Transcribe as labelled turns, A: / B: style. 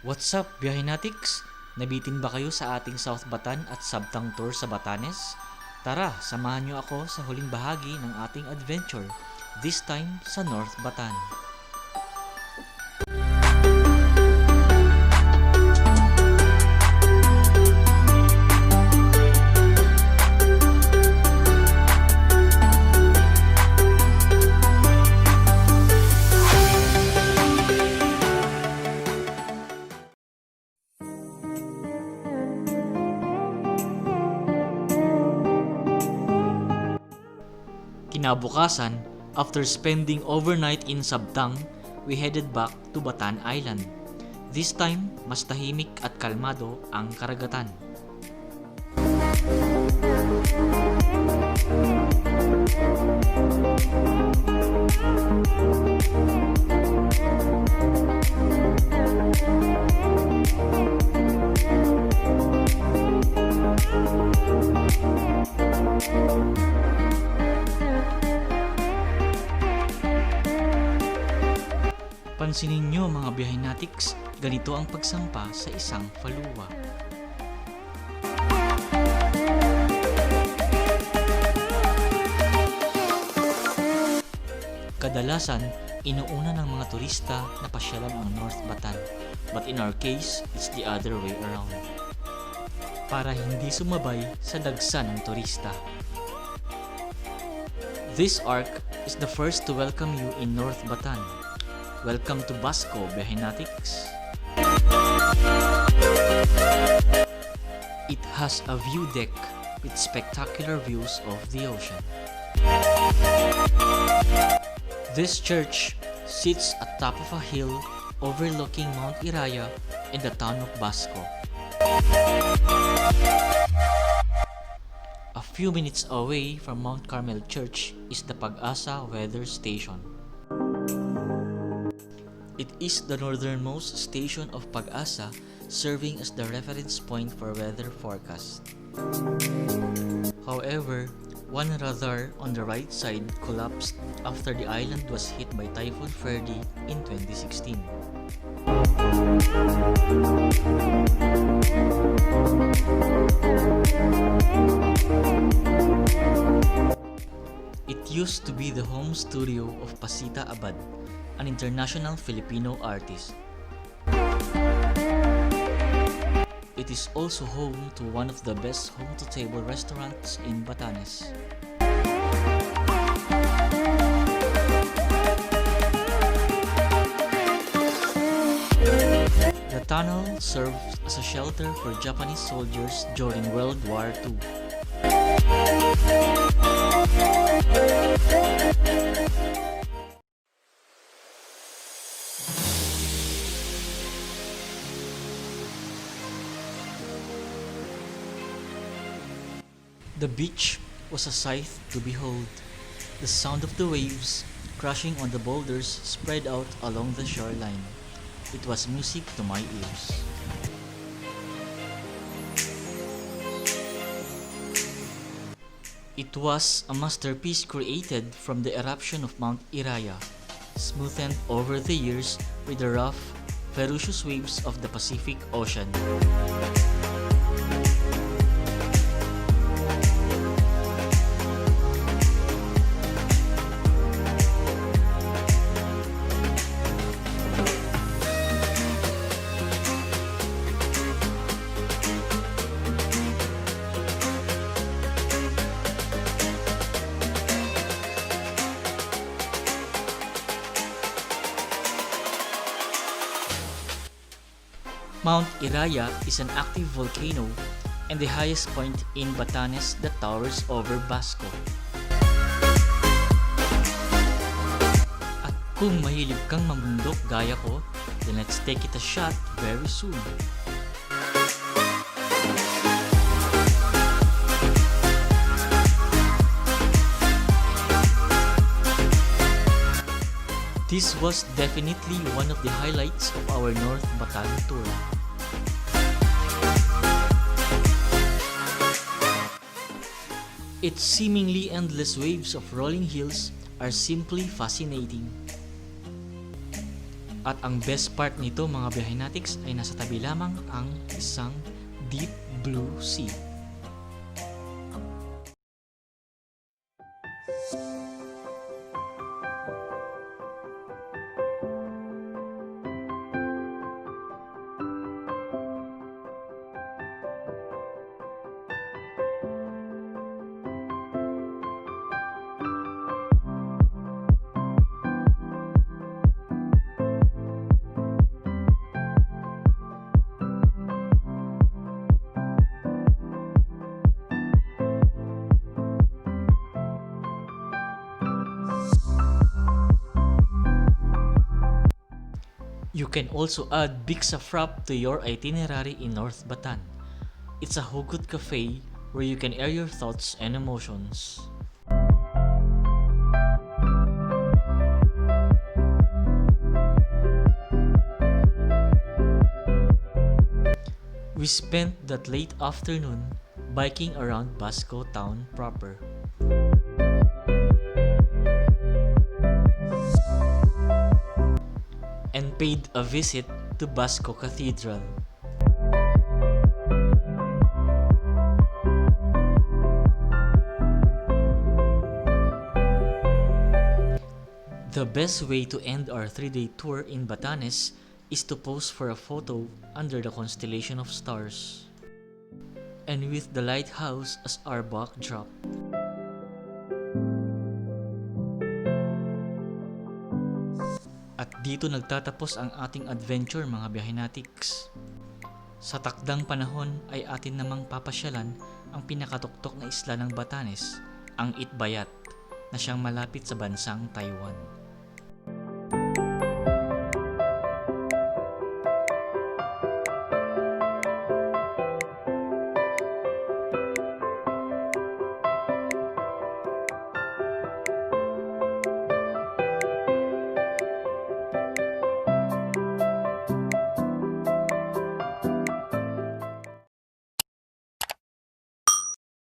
A: What's up, BiyaheNiDrin? Nabitin ba kayo sa ating South Batan at Sabtang Tour sa Batanes? Tara, samahan niyo ako sa huling bahagi ng ating adventure, this time sa Nort Batan. Kinabukasan, after spending overnight in Sabtang, we headed back to Batan Island. This time, mas tahimik at kalmado ang karagatan. Pansinin nyo mga BiyaheNiDrin, ganito ang pagsampa sa isang faluwa. Kadalasan, inuuna ng mga turista na pasyalan ang Nort Batan, but in our case, it's the other way around. Para hindi sumabay sa dagsa ng turista. This arc is the first to welcome you in Nort Batan. Welcome to Basco, BiyaheNiDrin. It has a view deck with spectacular views of the ocean. This church sits atop of a hill overlooking Mount Iraya and the town of Basco. A few minutes away from Mount Carmel Church is the Pagasa weather station. It is the northernmost station of Pagasa, serving as the reference point for weather forecast. However, one radar on the right side collapsed after the island was hit by Typhoon Freddy in 2016. It used to be the home studio of Pacita, an international Filipino artist. It is also home to one of the best home-to-table restaurants in Batanes. The tunnel served as a shelter for Japanese soldiers during World War II. The beach was a sight to behold. The sound of the waves crashing on the boulders spread out along the shoreline. It was music to my ears. It was a masterpiece created from the eruption of Mount Iraya, smoothened over the years with the rough, ferocious waves of the Pacific Ocean. Mount Iraya is an active volcano and the highest point in Batanes that towers over Basco. At kung mahilig kang mamundok gaya ko, then let's take it a shot very soon. This was definitely one of the highlights of our Nort Batan tour. Its seemingly endless waves of rolling hills are simply fascinating. At ang best part nito mga behenatix ay nasa tabi lamang ang isang deep blue sea. You can also add Bigsa Frap to your itinerary in Nort Batan. It's a hugot cafe where you can air your thoughts and emotions. We spent that late afternoon biking around Basco town proper. And paid a visit to Basco Cathedral. The best way to end our 3-day tour in Batanes is to pose for a photo under the constellation of stars and with the lighthouse as our backdrop. At dito nagtatapos ang ating adventure mga behenatix. Sa takdang panahon ay atin namang papasyalan ang pinakatuktok na isla ng Batanes, ang Itbayat, na siyang malapit sa bansang Taiwan.